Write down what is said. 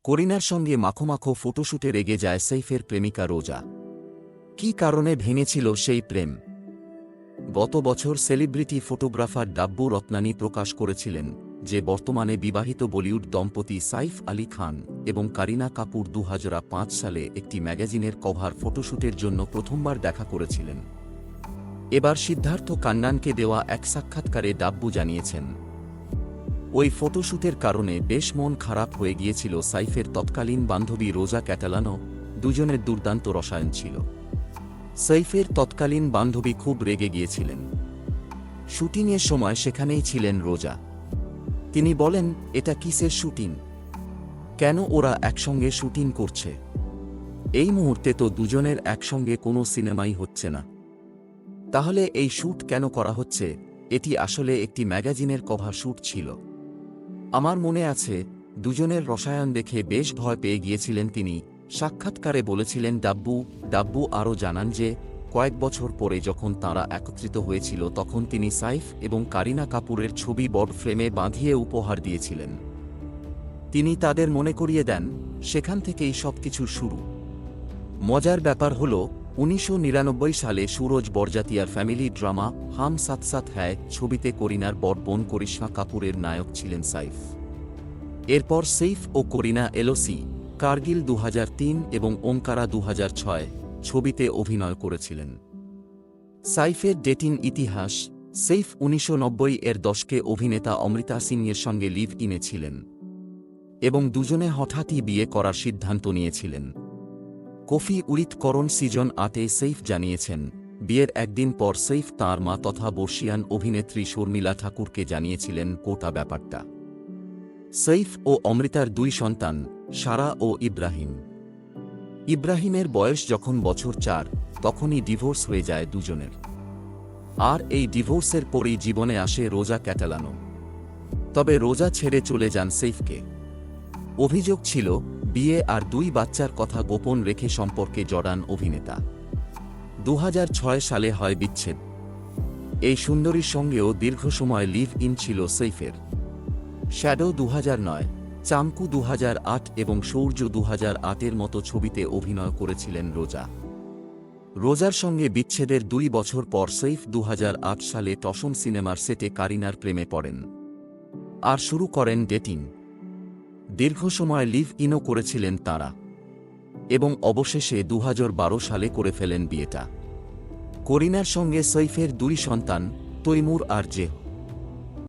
করিনার সঙ্গে মাখো মাখো ফটোশুটে রেগে যায় সৈফের প্রেমিকা রোজা। কী কারণে ভেঙেছিল সেই প্রেম? গত বছর সেলিব্রিটি ফটোগ্রাফার ডাব্বু রত্নানী প্রকাশ করেছিলেন যে বর্তমানে বিবাহিত বলিউড দম্পতি সাইফ আলী খান এবং কারিনা কাপুর 2005 সালে একটি ম্যাগাজিনের কভার ফটোশুটের জন্য প্রথমবার দেখা করেছিলেন। এবার সিদ্ধার্থ কান্নানকে দেওয়া এক সাক্ষাৎকারে ডাব্বু জানিয়েছেন, ওই ফটোশুটের কারণে বেশ মন খারাপ হয়ে গিয়েছিল সাইফের তৎকালীন বান্ধবী রোজা ক্যাটালানো। দুজনের দুর্দান্ত রসায়ন ছিল। সাইফের তৎকালীন বান্ধবী খুব রেগে গিয়েছিলেন। শুটিংয়ের সময় সেখানেই ছিলেন রোজা। তিনি বলেন, এটা কিসের শুটিং? কেন ওরা একসঙ্গে শুটিং করছে? এই মুহূর্তে তো দুজনের একসঙ্গে কোনো সিনেমাই হচ্ছে না। তাহলে এই শ্যুট কেন করা হচ্ছে? এটি আসলে একটি ম্যাগাজিনের কভার শ্যুট ছিল। আমার মনে আছে, দুজনের রসায়ন দেখে বেশ ভয় পেয়ে গিয়েছিলেন তিনি, সাক্ষাৎকারে বলেছিলেন ডাব্বু আরও জানান যে কয়েক বছর পরে যখন তাঁরা একত্রিত হয়েছিল তখন তিনি সাইফ এবং কারিনা কাপুরের ছবি বড় ফ্রেমে বাঁধিয়ে উপহার দিয়েছিলেন। তিনি তাদের মনে করিয়ে দেন, সেখান থেকেই সবকিছুর শুরু। মজার ব্যাপার হল, 1999 সালে সুরজ বরজাতিয়ার ফ্যামিলি ড্রামা হাম সাথ সাথ হ্যায় ছবিতে করিনার বড় বোন করিশ্মা কাপুরের নায়ক ছিলেন সাইফ। এরপর সৈফ ও করিনা এলওসি, কার্গিল 2003 এবং ওমকারা 2006 ছবিতে অভিনয় করেছিলেন। সাইফের ডেটিং ইতিহাস: সৈফ 1990-এর দশকে অভিনেতা অমৃতা সিংয়ের সঙ্গে লিভ ইনে ছিলেন এবং দুজনে হঠাৎই বিয়ে করার সিদ্ধান্ত নিয়েছিলেন। কফি উইথ করণ সিজন 8-এ সৈফ জানিয়েছেন, বিয়ের একদিন পর সৈফ তাঁর মা তথা বর্ষিয়ান অভিনেত্রী শর্মিলা ঠাকুরকে জানিয়েছিলেন গোটা ব্যাপারটা। সৈফ ও অমৃতার দুই সন্তান, সারা ও ইব্রাহিম। ইব্রাহিমের বয়স যখন বছর 4, তখনই ডিভোর্স হয়ে যায় দুজনের। আর এই ডিভোর্সের পরই জীবনে আসে রোজা ক্যাটালানো। তবে রোজা ছেড়ে চলে যান সৈফকে। অভিযোগ ছিল, বিয়ে আর 2 বাচ্চার কথা গোপন রেখে সম্পর্কে জড়ান অভিনেতা। 2006 সালে হয় বিচ্ছেদ। এই সুন্দরীর সঙ্গেও দীর্ঘ সময় লিভ ইন ছিল সৈফের। শ্যাডো 2009, চামকু 2008 এবং সূর্য 2008-এর মতো ছবিতে অভিনয় করেছিলেন রোজা। রোজার সঙ্গে বিচ্ছেদের 2 বছর পর সৈফ 2008 সালে টসম সিনেমার সেটে কারিনার প্রেমে পড়েন আর শুরু করেন ডেটিং। দীর্ঘ সময় লিভ ইনও করেছিলেন তাঁরা এবং অবশেষে 2012 সালে করে ফেলেন বিয়েটা। করিনার সঙ্গে সৈফের 2 সন্তান, তৈমুর আর জেহ।